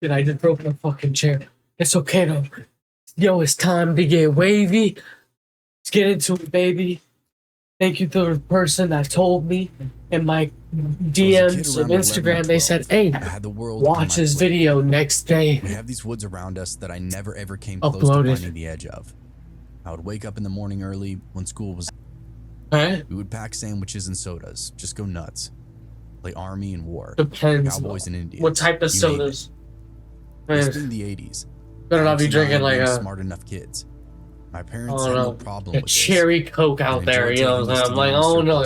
Dude, I just broke my fucking chair. It's okay though. Yo, it's time to get wavy. Let's get into it, baby. Thank you to the person that told me in my DMs of Instagram. They said, "Hey, watch this video next day." We have these woods around us that I never ever came close to finding the edge of. I would wake up in the morning early when school was. We would pack sandwiches and sodas, just go nuts. Play army and war. Depends. Cowboys and Indians. What type of sodas? This in the 80s. Better not be drinking like a smart enough kids. My parents had no problem with cherry Coke out there, you know. I'm like, oh no,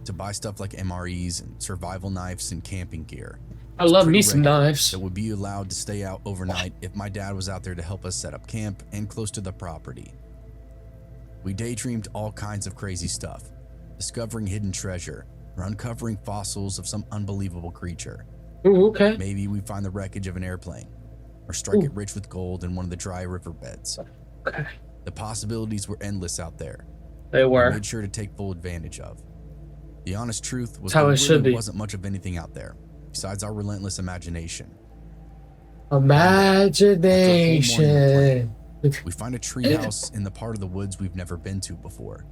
to buy stuff like MREs and survival knives and camping gear. I love me some knives. That would be allowed to stay out overnight if my dad was out there to help us set up camp and close to the property. We daydreamed all kinds of crazy stuff, discovering hidden treasure or uncovering fossils of some unbelievable creature. Ooh, okay. Maybe we find the wreckage of an airplane or strike it rich with gold in one of the dry riverbeds. Okay. The possibilities were endless out there. They were. We made sure to take full advantage of. The honest truth was there really wasn't much of anything out there besides our relentless imagination. Imagination. We find a treehouse in the part of the woods we've never been to before.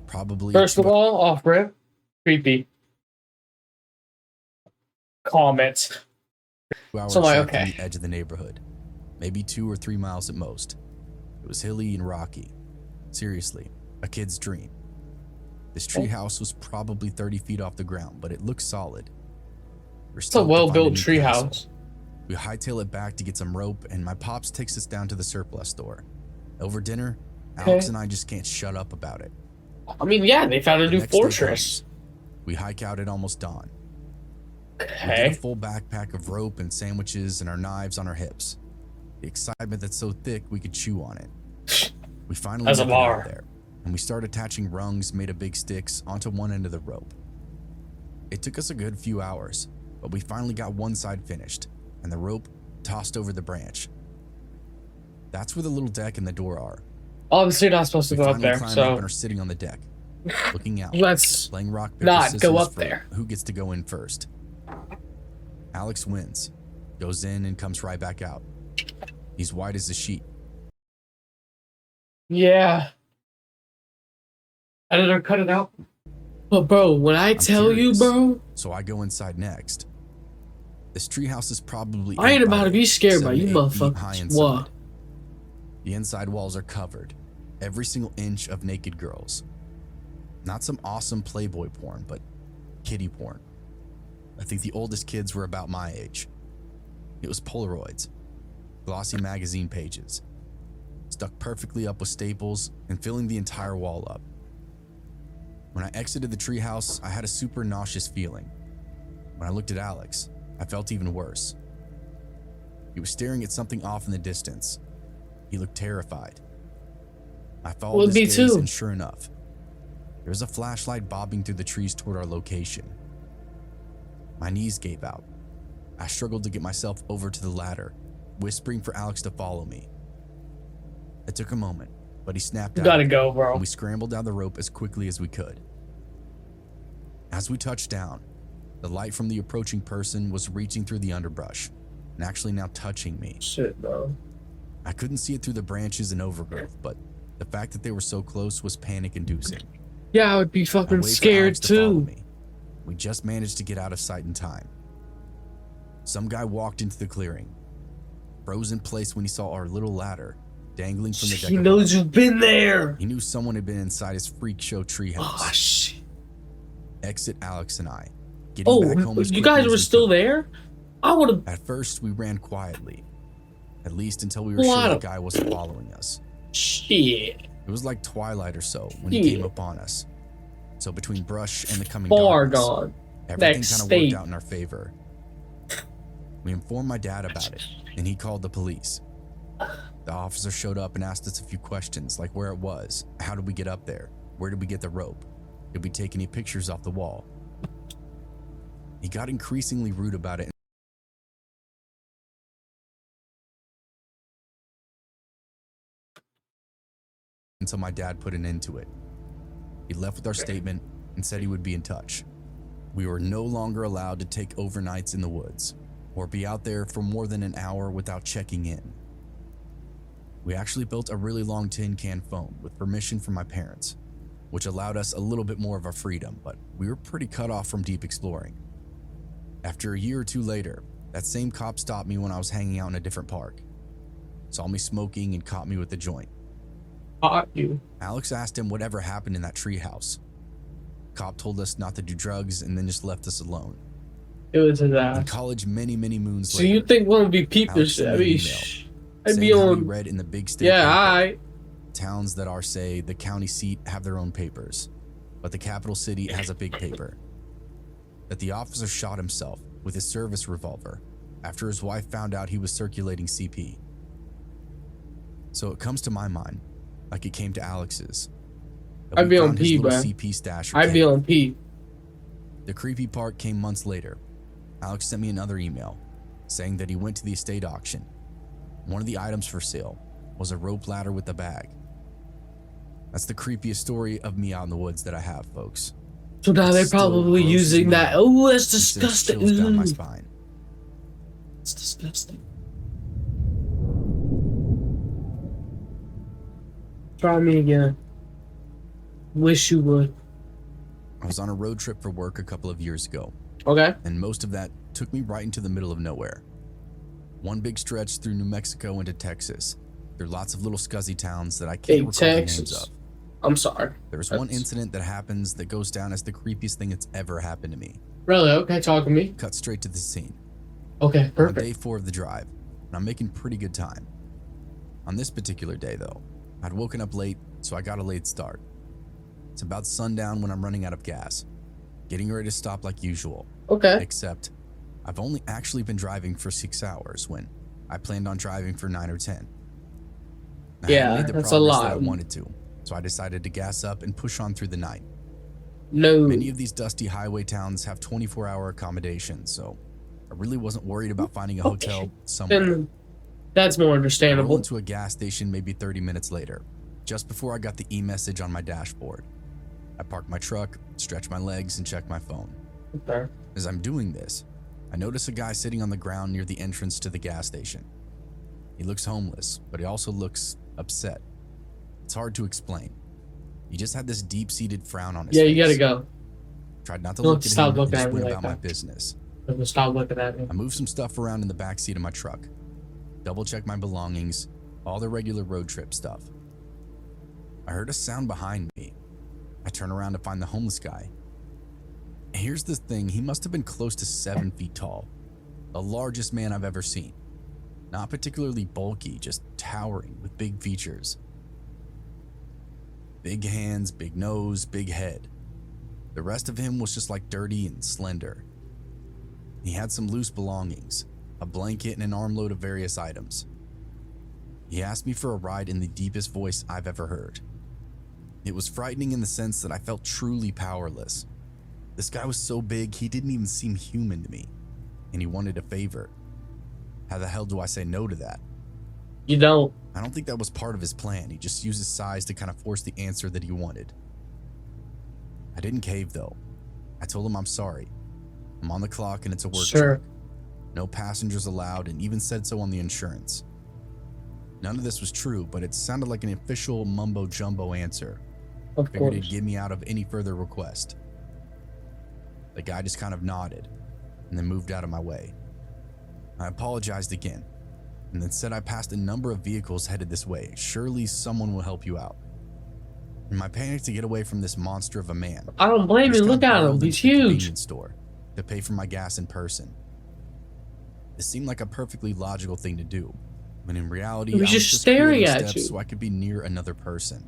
Probably. First of all, off rip, creepy. Comments. 2 hours so like, from the edge of the neighborhood, maybe 2 or 3 miles at most. It was hilly and rocky. Seriously, a kid's dream. This treehouse was probably 30 feet off the ground, but it looked solid. It's a well-built treehouse. We hightail it back to get some rope, and my pops takes us down to the surplus store. Over dinner, Alex and I just can't shut up about it. I mean, yeah, they found a new fortress. We hike out at almost dawn. Okay. We get a full backpack of rope and sandwiches and our knives on our hips. The excitement that's so thick we could chew on it. We finally get out there, and we start attaching rungs made of big sticks onto one end of the rope. It took us a good few hours, but we finally got one side finished, and the rope tossed over the branch. That's where the little deck and the door are. Obviously, not supposed to go up there. So and are sitting on the deck, looking out. Let's playing rock paper not scissors go up there. Who gets to go in first? Alex wins, goes in and comes right back out. He's white as a sheet. Yeah. Editor, cut it out. But bro, when I tell you, bro. So I go inside next. This treehouse is probably. I ain't about to be scared by you motherfuckers. What? The inside walls are covered, every single inch of naked girls. Not some awesome Playboy porn, but kiddie porn. I think the oldest kids were about my age. It was Polaroids, glossy magazine pages, stuck perfectly up with staples and filling the entire wall up. When I exited the treehouse, I had a super nauseous feeling. When I looked at Alex, I felt even worse. He was staring at something off in the distance. He looked terrified. I followed his gaze, and sure enough, there was a flashlight bobbing through the trees toward our location. My knees gave out. I struggled to get myself over to the ladder, whispering for Alex to follow me. It took a moment, but he snapped out. Gotta go, bro. And we scrambled down the rope as quickly as we could. As we touched down, the light from the approaching person was reaching through the underbrush and actually now touching me. Shit, bro. I couldn't see it through the branches and overgrowth, but the fact that they were so close was panic-inducing. Yeah, I would be fucking scared too. We just managed to get out of sight in time. Some guy walked into the clearing, froze in place when he saw our little ladder dangling from the deck. He knows you've been there. He knew someone had been inside his freak show treehouse. Oh shit. Exit Alex and I. Back home you guys were still there? I would have. At first, we ran quietly, at least until we were sure the guy wasn't following us. Shit. It was like twilight or so when he came upon us. So between brush and the coming darkness, everything kind of worked out in our favor. We informed my dad about it, and he called the police. The officer showed up and asked us a few questions, like where it was, how did we get up there, where did we get the rope, did we take any pictures off the wall. He got increasingly rude about it. Until my dad put an end to it. He left with our statement and said he would be in touch. We were no longer allowed to take overnights in the woods. or be out there for more than an hour without checking in. We actually built a really long tin can phone with permission from my parents, which allowed us a little bit more of our freedom, but we were pretty cut off from deep exploring. After a year or two later, that same cop stopped me when I was hanging out in a different park, saw me smoking and caught me with the joint. Caught you. Alex asked him whatever happened in that treehouse. Cop told us not to do drugs and then just left us alone. It was his In ass. college, many moons So later, you think we'll be peeping Alex shit? sent I me an mean, email I'd be saying how he on. read in the big state Yeah, paper, alright. towns that are, say, the county seat have their own papers, but the capital city has a big paper. That the officer shot himself with his service revolver after his wife found out he was circulating CP. So it comes to my mind, like it came to Alex's, that I'd we be on found his P, little bro. CP stash or I'd be cave. on P. The creepy part came months later. Alex sent me another email saying that he went to the estate auction. One of the items for sale was a rope ladder with a bag. That's the creepiest story of me out in the woods that I have, folks. So now It they're still probably grosses using me that. out. Oh, that's It sends disgusting. chills down my Ooh. spine. It's disgusting. Try me again. Wish you would. I was on a road trip for work a couple of years ago, Okay. and most of that took me right into the middle of nowhere. One big stretch through New Mexico into Texas. There are lots of little scuzzy towns that I can't Big recall the names Texas. of. I'm sorry. There's one That's- incident that happens that goes down as the creepiest thing that's ever happened to me. Really? Okay, talk to me. Cut straight to the scene. Okay, I'm on perfect. day 4 of the drive, and I'm making pretty good time. On this particular day, though, I'd woken up late, so I got a late start. It's about sundown when I'm running out of gas, getting ready to stop like usual, Okay. except I've only actually been driving for 6 hours when I planned on driving for 9 or 10. I Yeah, hadn't made the that's a progress that I lot. wanted to, so I decided to gas up and push on through the night. No. Many of these dusty highway towns have 24-hour accommodations, so I really wasn't worried about finding a hotel somewhere. Then that's more I rolled understandable. into a gas station maybe 30 minutes later, just before I got the e-message on my dashboard. I parked my truck, stretched my legs, and checked my phone. Okay. As I'm doing this, I notice a guy sitting on the ground near the entrance to the gas station. He looks homeless, but he also looks upset. It's hard to explain. He just had this deep-seated frown on his Yeah, face. you gotta go. Tried not to Don't look at stop him and looking just at me went like about my that. business. Stop looking at me. I moved some stuff around in the back seat of my truck, double-checked my belongings, all the regular road trip stuff. I heard a sound behind me. I turn around to find the homeless guy. Here's the thing, he must have been close to 7 feet tall, the largest man I've ever seen. Not particularly bulky, just towering with big features. Big hands, big nose, big head. The rest of him was just like dirty and slender. He had some loose belongings, a blanket and an armload of various items. He asked me for a ride in the deepest voice I've ever heard. It was frightening in the sense that I felt truly powerless. This guy was so big, he didn't even seem human to me, and he wanted a favor. How the hell do I say no to that? You don't. I don't think that was part of his plan. He just used his size to kind of force the answer that he wanted. I didn't cave though. I told him I'm sorry. I'm on the clock and it's a work Sure. truck. No passengers allowed, and even said so on the insurance. None of this was true, but it sounded like an official mumbo jumbo answer. Of Figured he'd course. get me out of any further request. The guy just kind of nodded and then moved out of my way. I apologized again and then said I passed a number of vehicles headed this way. Surely someone will help you out. In my panic to get away from this monster of a man, I don't blame just you. Look kinda at him. barreled He's into the huge. convenience store to pay for my gas in person. This seemed like a perfectly logical thing to do, when in reality, He was I was just just staring creating at steps you. so I could be near another person.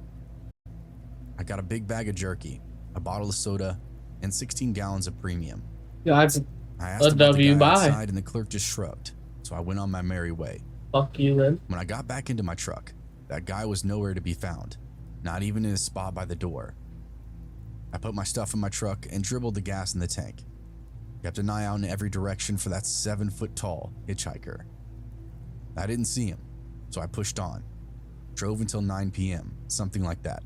I got a big bag of jerky, a bottle of soda, and 16 gallons of premium. Yeah, that's I asked A about the W guy buy. outside, and the clerk just shrugged, so I went on my merry way. fuck you then. When I got back into my truck, that guy was nowhere to be found, not even in his spot by the door. I put my stuff in my truck and dribbled the gas in the tank. Kept an eye out in every direction for that 7-foot-tall hitchhiker. I didn't see him, so I pushed on. Drove until 9 p.m., something like that.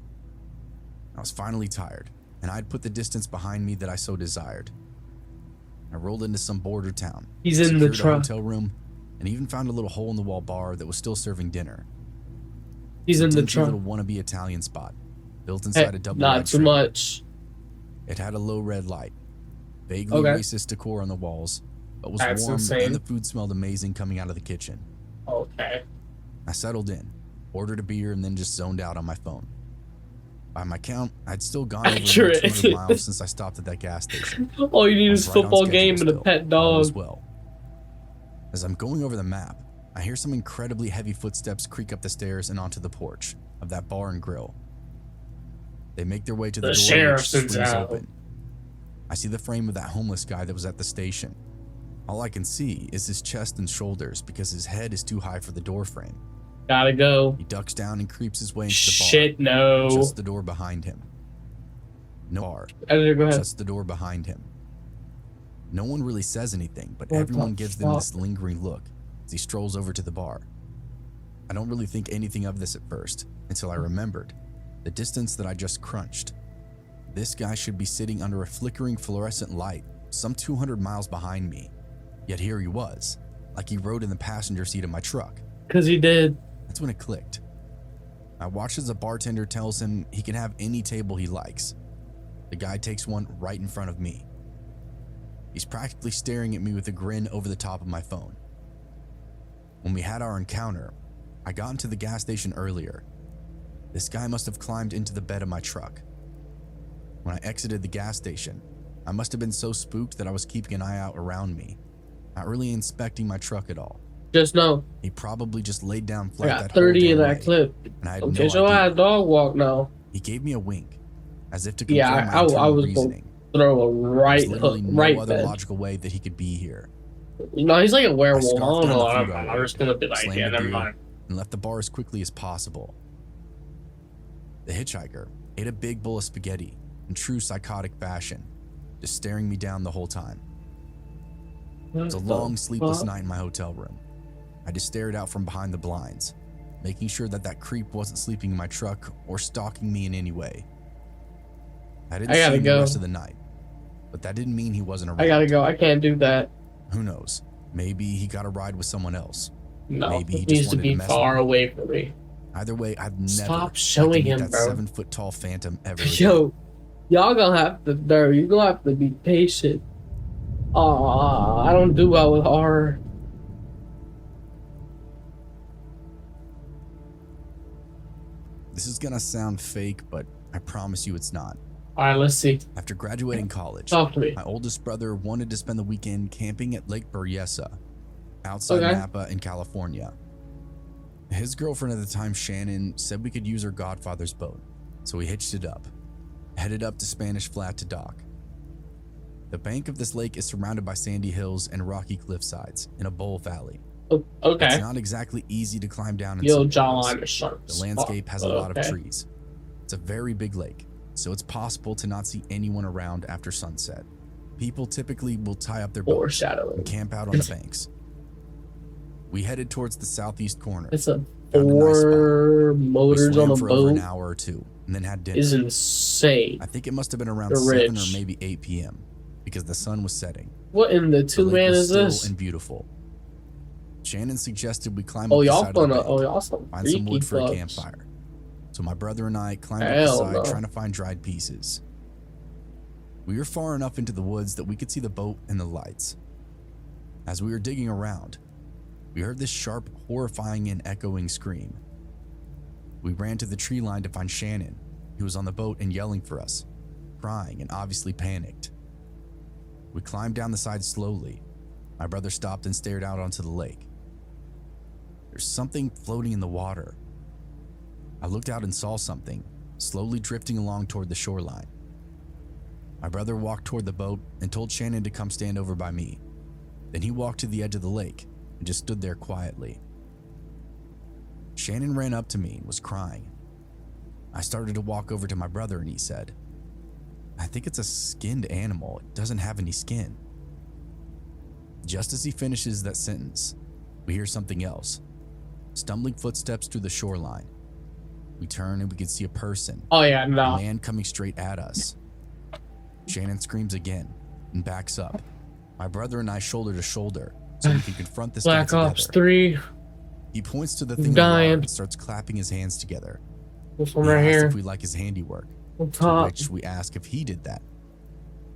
I was finally tired, and I had put the distance behind me that I so desired. I rolled into some border town. He's in the secured a truck. hotel room, and even found a little hole-in-the-wall bar that was still serving dinner. He's It's a in the dingy truck. little wannabe Italian spot, built Hey, inside a double not wide too trailer. much. It had a low red light, vaguely Okay. racist decor on the walls, but was That's warm insane. and the food smelled amazing coming out of the kitchen. Okay. I settled in, ordered a beer, and then just zoned out on my phone. By my count, I'd still gone over Accurate. 200 miles since I stopped at that gas station. All you need I is was right on football schedule game and a still, pet all was dog. well. As I'm going over the map, I hear some incredibly heavy footsteps creak up the stairs and onto the porch of that bar and grill. They make their way to the The door, sheriff's which in swings town. open. I see the frame of that homeless guy that was at the station. All I can see is his chest and shoulders because his head is too high for the door frame. Gotta go. He ducks down and creeps his way into the bar. Shit, no. Shuts the door behind him. No bar. Editor, go ahead. Shuts the door behind him. No one really says anything, but What everyone the gives them fuck? this lingering look as he strolls over to the bar. I don't really think anything of this at first until I remembered the distance that I just crunched. This guy should be sitting under a flickering fluorescent light some 200 miles behind me. Yet here he was, like he rode in the passenger seat of my truck. Because he did. That's when it clicked. I watched as a bartender tells him he can have any table he likes. The guy takes one right in front of me. He's practically staring at me with a grin over the top of my phone. When we had our encounter, I got into the gas station earlier. This guy must have climbed into the bed of my truck. When I exited the gas station, I must have been so spooked that I was keeping an eye out around me, not really inspecting my truck at all. Just know, He probably just laid down I flat got that whole 30 in damn that way, clip. and I had Okay, no so I idea. had dog walk now. He gave me a wink, as if to confirm Yeah, my I internal was reasoning. Throw a There's right literally hook, no right other bed. logical way that he could be here. No, he's like a werewolf. I scarfed don't down know. the I'm, food I'm order, just gonna be like, slammed yeah, a never beer, mind. and left the bar as quickly as possible. The hitchhiker ate a big bowl of spaghetti in true psychotic fashion, just staring me down the whole time. It was a long, sleepless night in my hotel room. I just stared out from behind the blinds, making sure that that creep wasn't sleeping in my truck or stalking me in any way. I didn't I see gotta him the go. rest of the night, but that didn't mean he wasn't around. I gotta go. I can't do that. Who knows? Maybe he got a ride with someone else. No, Maybe he it just needs to wanted to be mess far with me. away from me. Either way, I've never Stop had showing to meet him, that bro. 7-foot tall phantom ever again. Yo, y'all gonna have to, bro. You gonna have to be patient. I don't do well with horror. This is gonna sound fake, but I promise you it's not. All right, let's see. After graduating college, Talk to me. my oldest brother wanted to spend the weekend camping at Lake Berryessa, outside Okay. Napa in California. His girlfriend at the time, Shannon, said we could use her godfather's boat, so we hitched it up, headed up to Spanish Flat to dock. The bank of this lake is surrounded by sandy hills and rocky cliffsides in a bowl valley. Oh, okay. It's not exactly easy to climb down in Yo, some jawline areas. is sharp. The as landscape fuck, has a but lot of okay. trees. It's a very big lake, so it's possible to not see anyone around after sunset. People typically will tie up their boats Foreshadowing. and camp out on the banks. We headed towards the southeast corner. It's a Found a nice spot. 4 We motors swam on a for over an boat. hour or two and then had dinner. Is insane. I think it must have been around They're 7 rich. or maybe 8 p.m. because the sun was setting. What in the The two lake man was is still this? and beautiful. Shannon suggested we climb Oh, up the y'all side of the gonna. bank, Oh, y'all some find some freaky wood for a fucks. campfire. So my brother and I climbed up the Hell side no. trying to find dried pieces. We were far enough into the woods that we could see the boat and the lights. As we were digging around, we heard this sharp, horrifying and echoing scream. We ran to the tree line to find Shannon, who was on the boat and yelling for us, crying and obviously panicked. We climbed down the side slowly. My brother stopped and stared out onto the lake. There's something floating in the water. I looked out and saw something, slowly drifting along toward the shoreline. My brother walked toward the boat and told Shannon to come stand over by me. Then he walked to the edge of the lake and just stood there quietly. Shannon ran up to me and was crying. I started to walk over to my brother and he said, "I think it's a skinned animal. It doesn't have any skin." Just as he finishes that sentence, we hear something else. Stumbling footsteps through the shoreline. We turn and we can see a person, Oh yeah, a no. man coming straight at us. Shannon screams again and backs up. My brother and I shoulder to shoulder so we can confront this guy Black Ops together. 3. He points to the thing in the Dying. water and starts clapping his hands together. This He one right asks here. if we like his handiwork, On to top. which we ask if he did that.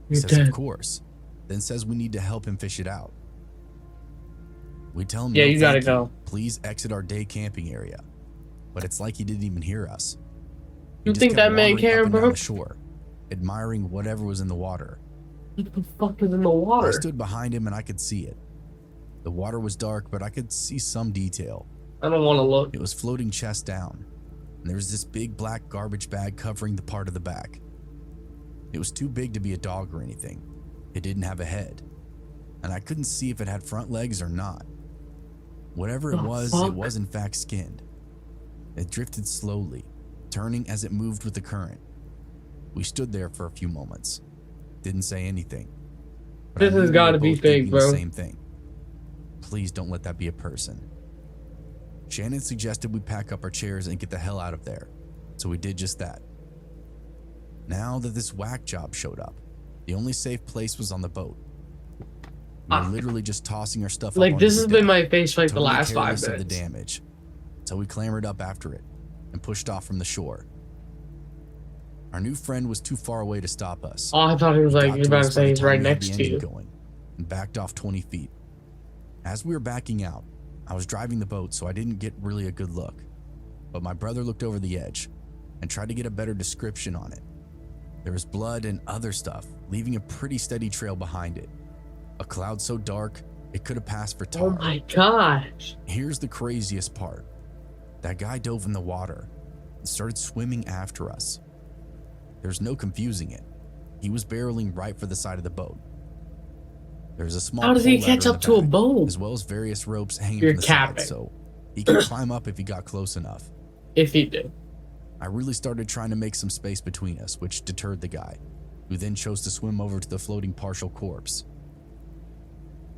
He You're says dead. of course, then says we need to help him fish it out. We tell him Yeah, no, you gotta thank go. Please exit our day camping area. But it's like he didn't even hear us. He You just think kept that man wandering up cared, and down bro? the shore, admiring whatever was in the water. What the fuck is in the I water? stood behind him and I could see it. The water was dark, but I could see some detail. I don't want to look. It was floating chest down, and there was this big black garbage bag covering the part of the back. It was too big to be a dog or anything. It didn't have a head, and I couldn't see if it had front legs or not. Whatever it The was fuck? in fact skinned. It drifted slowly, turning as it moved with the current. We stood there for a few moments. Didn't say anything. But This I knew has we gotta were be both fake, thinking bro. The same thing. Please don't let that be a person. Shannon suggested we pack up our chairs and get the hell out of there, so we did just that. Now that this whack job showed up, the only safe place was on the boat. We were literally just tossing our stuff up Like, onto this the has been deck, my face for like the totally last 5 careless of the minutes. damage. So we clambered up after it and pushed off from the shore. Our new friend was too far away to stop us. Oh, I thought he was He like, got you're to about us to by say the he's time right we had next the to engine you. going and backed off 20 feet. As we were backing out, I was driving the boat, so I didn't get really a good look. But my brother looked over the edge and tried to get a better description on it. There was blood and other stuff, leaving a pretty steady trail behind it. A cloud so dark, it could have passed for tar. Oh my gosh. Here's the craziest part. That guy dove in the water and started swimming after us. There's no confusing it. He was barreling right for the side of the boat. There's a small How does he pole ladder catch in up the to a back, boat? as well as various ropes hanging You're from the capping. side, so he could climb up if he got close enough. If he did. I really started trying to make some space between us, which deterred the guy, who then chose to swim over to the floating partial corpse.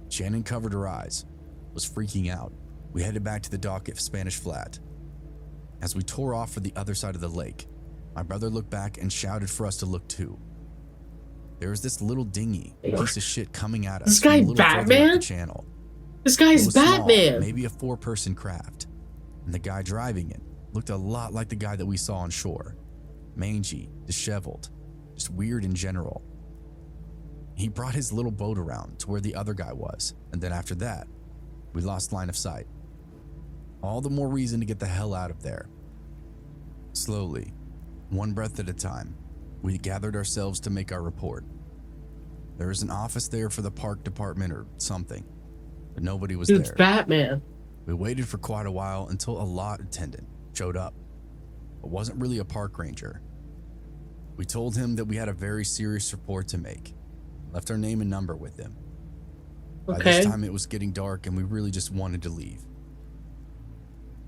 Shannon covered her eyes, was freaking out. We headed back to the dock at Spanish Flat. As we tore off for the other side of the lake, my brother looked back and shouted for us to look too. There was this little dinghy, piece of shit coming at us. This guy from a little further up Batman? the channel. This It guy's was small, Batman. maybe a 4-person craft, and the guy driving it looked a lot like the guy that we saw on shore. Mangy, disheveled, just weird in general. He brought his little boat around to where the other guy was, and then after that, we lost line of sight. All the more reason to get the hell out of there. Slowly, one breath at a time, we gathered ourselves to make our report. There was an office there for the park department or something, but nobody was Dude's there. Batman. We waited for quite a while until a lot attendant showed up, but wasn't really a park ranger. We told him that we had a very serious report to make, left our name and number with him. By Okay. this time it was getting dark and we really just wanted to leave.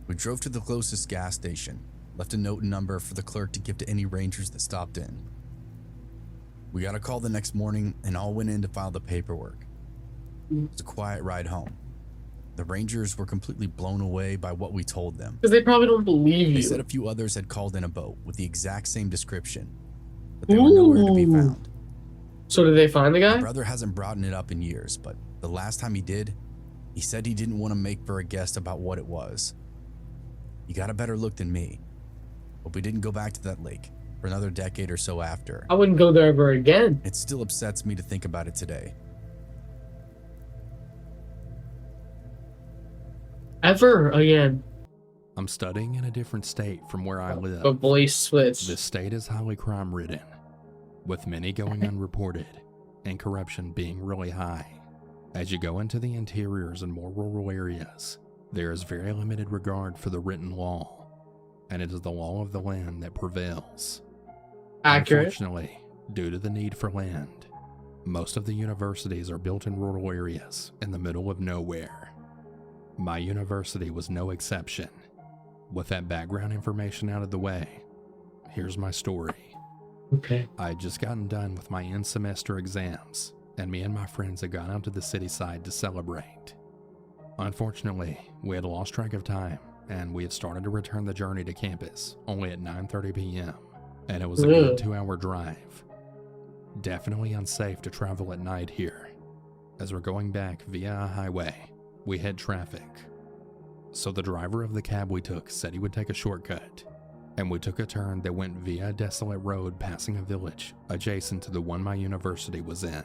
We drove to the closest gas station, left a note and number for the clerk to give to any rangers that stopped in. We got a call the next morning and all went in to file the paperwork. It was a quiet ride home. The rangers were completely blown away by what we told them. Because they probably don't believe They you. said a few others had called in a boat with the exact same description, but they were nowhere to be Ooh. found. So did they find the My guy? brother hasn't brought it up in years, but the last time he did, he said he didn't want to make for a guess about what it was. He got a better look than me, but we didn't go back to that lake for another decade or so after. I wouldn't go there ever again. It still upsets me to think about it today. Ever again. I'm studying in a different state from where I live. The voice switch. This state is highly crime ridden, with many going unreported and corruption being really high. As you go into the interiors and more rural areas, there is very limited regard for the written law, and it is the law of the land that prevails. Accurate. Unfortunately, due to the need for land, most of the universities are built in rural areas in the middle of nowhere. My university was no exception. With that background information out of the way, here's my story. Okay. I had just gotten done with my end semester exams, and me and my friends had gone out to the city side to celebrate. Unfortunately, we had lost track of time, and we had started to return the journey to campus only at 9:30 p.m., and it was a good Ugh. 2-hour drive. Definitely unsafe to travel at night here, As we're going back via a highway, we hit traffic. So the driver of the cab we took said he would take a shortcut, and we took a turn that went via a desolate road passing a village adjacent to the one my university was in.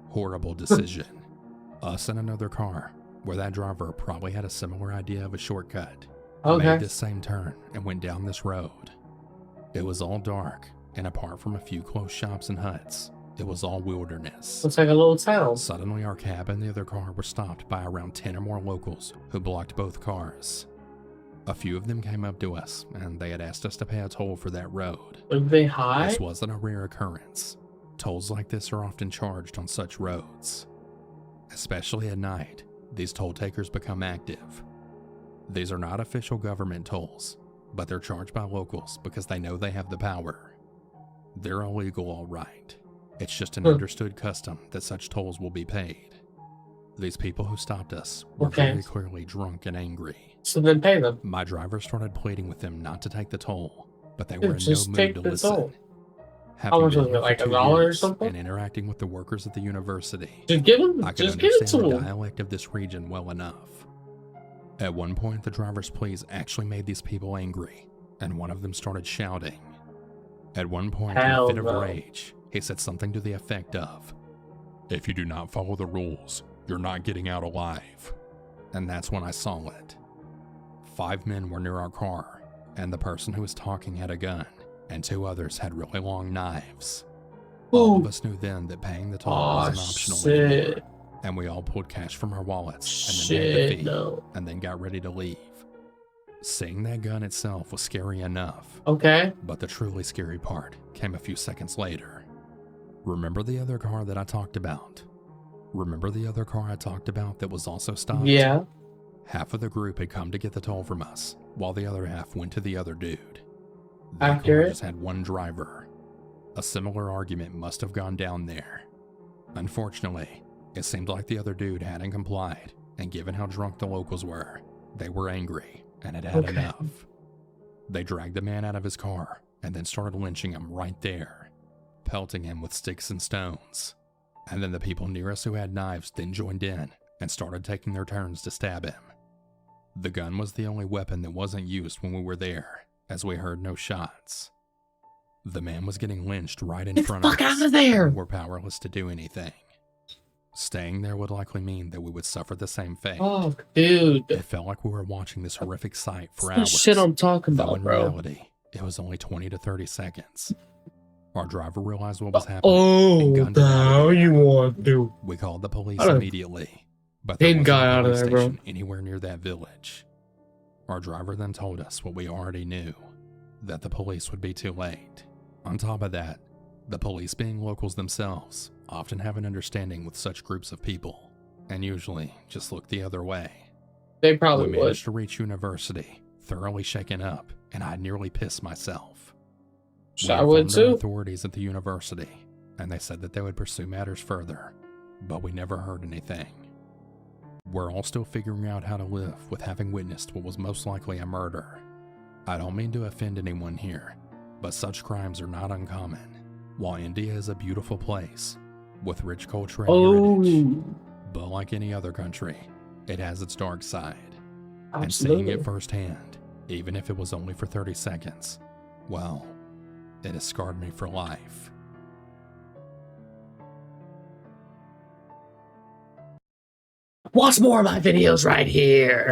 Horrible decision. Us in another car, where that driver probably had a similar idea of a shortcut, made this same turn and went down this road. It was all dark, and apart from a few close shops and huts, it was all wilderness. Looks like a little town. Suddenly our cab and the other car were stopped by around 10 or more locals who blocked both cars. A few of them came up to us, and they had asked us to pay a toll for that road. Are they high? This wasn't a rare occurrence. Tolls like this are often charged on such roads. Especially at night, these toll takers become active. These are not official government tolls, but they're charged by locals because they know they have the power. They're illegal, all right. It's just an understood custom that such tolls will be paid. These people who stopped us were very clearly drunk and angry. So then pay them. My driver started pleading with them not to take the toll, but they were in just no take mood to the listen. toll. Having How much been was it, here for like $1 2 or years something? and interacting with the workers at the university, Just give them. I could Just give it to understand the them. dialect of this region well enough. At one point, the driver's pleas actually made these people angry, and one of them started shouting. At one point, in a fit of rage, he said something to the effect of, "If you do not follow the rules, you're not getting out alive." And that's when I saw it. 5 men were near our car, and the person who was talking had a gun, and 2 others had really long knives. All of us knew then that paying the toll wasn't optional anymore, and we all pulled cash from our wallets and then paid the fee, and then got ready to leave. Seeing that gun itself was scary enough. But the truly scary part came a few seconds later. Remember the other car that I talked about? Remember the other car I talked about that was also stopped? Yeah. Half of the group had come to get the toll from us, while the other half went to the other dude. The car Accurate. just had one driver. A similar argument must have gone down there. Unfortunately, it seemed like the other dude hadn't complied, and given how drunk the locals were, they were angry and had had enough. They dragged the man out of his car and then started lynching him right there, pelting him with sticks and stones. And then the people near us who had knives then joined in and started taking their turns to stab him. The gun was the only weapon that wasn't used when we were there, as we heard no shots. The man was getting lynched right in front of us. Get the fuck out of there! And we're powerless to do anything. Staying there would likely mean that we would suffer the same fate. Fuck, dude. It felt like we were watching this horrific sight for That's the hours. shit I'm talking Though about, in bro. reality, it was only 20 to 30 seconds. Our driver realized what was happening. and gunned it out of Now the air. you want to. We called the police I don't- immediately, but there Didn't wasn't got a out of police there, bro. station anywhere near that village. Our driver then told us what we already knew, that the police would be too late. On top of that, the police, being locals themselves, often have an understanding with such groups of people, and usually just look the other way. They probably We would. managed to reach university, thoroughly shaken up, and I'd nearly pissed myself. I would informed our too. authorities at the university, and they said that they would pursue matters further, but we never heard anything. We're all still figuring out how to live with having witnessed what was most likely a murder. I don't mean to offend anyone here, but such crimes are not uncommon. While India is a beautiful place, with rich culture and heritage, but like any other country, it has its dark side. And seeing Absolutely. it firsthand, even if it was only for 30 seconds, well, it has scarred me for life. Watch more of my videos right here.